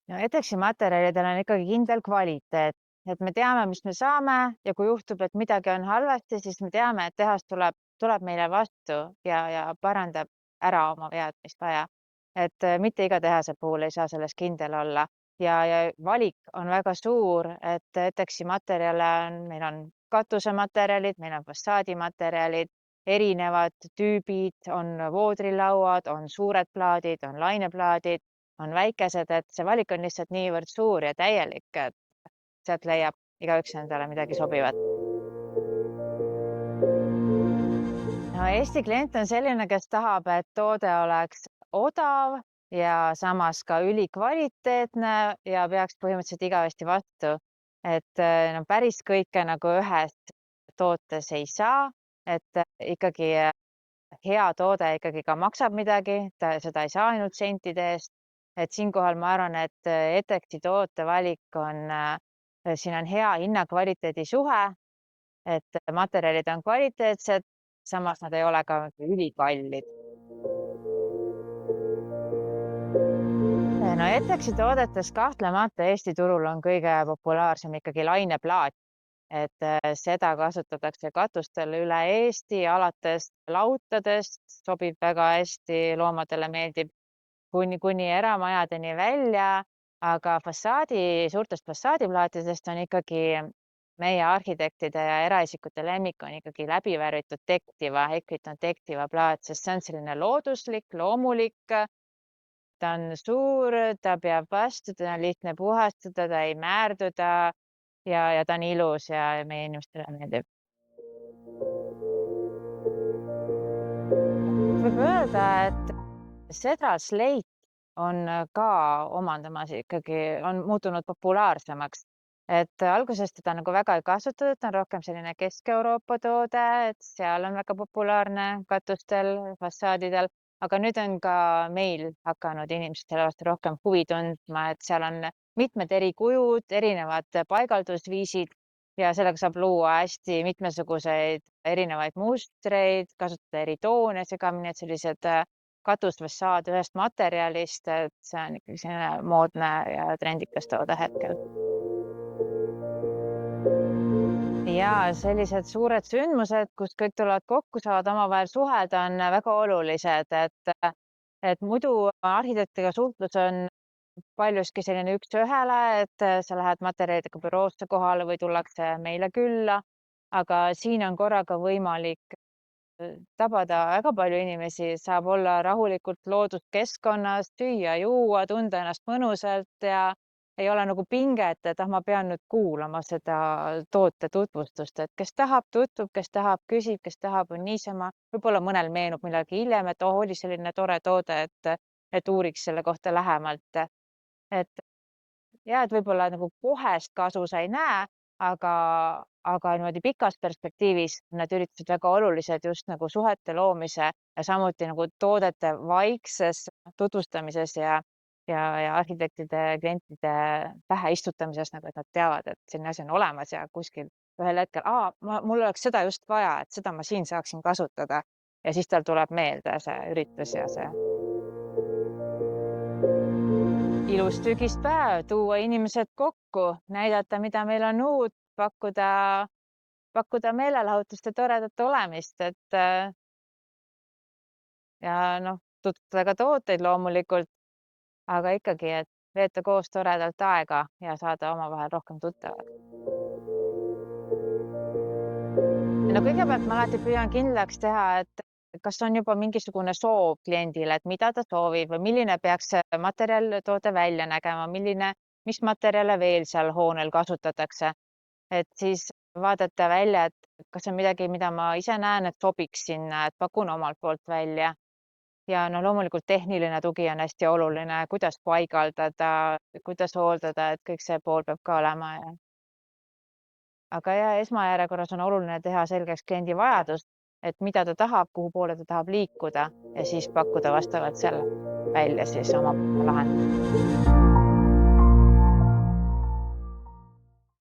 No EDEX-i materjalidel on ikkagi kindel kvaliteet, et me teame, mis me saame ja kui juhtub, et midagi on halvasti, siis me teame, et tehas tuleb meile vastu ja parandab ära oma vead, mis vaja. Et mitte iga tehase puhul ei saa selles kindel olla ja valik on väga suur, et EDEX-i materjale meil on katusematerjalid, meil on fassaadimaterjalid, erinevad tüübid, on voodrilauad, on suured plaadid, on laineplaadid, on väikesed, et see valik on lihtsalt niivõrd suur ja täielik, et sealt leiab igaüks endale midagi sobivat. No Eesti klient on selline, kes tahab, et toode oleks odav ja samas ka ülikvaliteetne ja peaks põhimõtteliselt igavesti vastu. Et no päris kõike nagu ühes tootes ei saa, et ikkagi hea toode ikkagi ka maksab midagi, seda ei saa ainult sentide eest. Et siinkohal ma arvan, et EDEX-i tootevalik on, siin on hea hinna-kvaliteedi suhe, et materjalid on kvaliteetsed, samas nad ei ole ka ülikallid. No EDEX-i toodetes kahtlemata Eesti turul on kõige populaarsem ikkagi laineplaat. Et seda kasutatakse katustel üle Eesti, alates lautadest, sobib väga hästi, loomadele meeldib, kuni eramajadeni välja, aga suurtest fassaadiplaatidest on ikkagi meie arhitektide ja eraisikute lemmik on ikkagi läbi värvitud tektiva, Equiton tektiva plaat, sest see on selline looduslik, loomulik. Ta on suur, ta peab vastu, teda on lihtne puhastada, ta ei määrduda ja ta on ilus ja meie inimestele meeldib. Võib öelda, et Cedar Slate on ka omandamas ikkagi, on muutunud populaarsemaks. Et alguses teda nagu väga ei kasutatud, ta on rohkem selline Kesk-Euroopa toode, et seal on väga populaarne katustel, fassaadidel, aga nüüd on ka meil hakanud inimesed selle vastu rohkem huvi tundma, et seal on mitmed eri kujud, erinevad paigaldusviisid ja sellega saab luua hästi mitmesuguseid erinevaid mustreid, kasutada eri toone segamini, et sellised katusfassaad ühest materjalist, et see on ikkagi selline moodne ja trendikas toode hetkel. Ja sellised suured sündmused, kus kõik tulevad kokku, saavad omavahel suhelda, on väga olulised, et muidu arhitektidega suhtlus on paljuski selline üks-ühele, et sa lähed materjalidega büroosse kohale või tullakse meile külla, aga siin on korraga võimalik tabada väga palju inimesi, saab olla rahulikult looduskeskkonnas, süüa-juua, tunda ennast mõnusalt ja ei ole nagu pinget, et ma pean nüüd kuulama seda toote tutvustust, et kes tahab, tutvub, kes tahab, küsib, kes tahab, on niisama. Võib-olla mõnel meenub millalgi hiljem, et oli selline tore toode, et uuriks selle kohta lähemalt. Et ja, et võib-olla nagu kohest kasu sa ei näe, aga niimoodi pikas perspektiivis on need üritused väga olulised just nagu suhete loomise ja samuti nagu toodete vaikses tutvustamises ja arhitektide, klientide pähe istutamises, nagu et nad teavad, et selline asi on olemas ja kuskil ühel hetkel, mul oleks seda just vaja, et seda ma siin saaksin kasutada. Ja siis tal tuleb meelde see üritus ja see ilus sügispäev, tuua inimesed kokku, näidata, mida meil on uut, pakkuda meelelahutust ja toredat olemist, et ja noh, tutvustada ka tooteid loomulikult, aga ikkagi, et veeta koos toredalt aega ja saada omavahel rohkem tuttavaks. No kõigepealt ma alati püüan kindlaks teha, et kas on juba mingisugune soov kliendil, et mida ta soovib või milline peaks see materjal, toode välja nägema, mis materjale veel seal hoonel kasutatakse. Et siis vaadata välja, et kas on midagi, mida ma ise näen, et sobiks sinna, et pakun omalt poolt välja. Ja no loomulikult tehniline tugi on hästi oluline, kuidas paigaldada, kuidas hooldada, et kõik see pool peab ka olema. Aga ja esmajärjekorras on oluline teha selgeks kliendi vajadus, et mida ta tahab, kuhu poole ta tahab liikuda ja siis pakkuda vastavalt selle välja siis oma lahendust.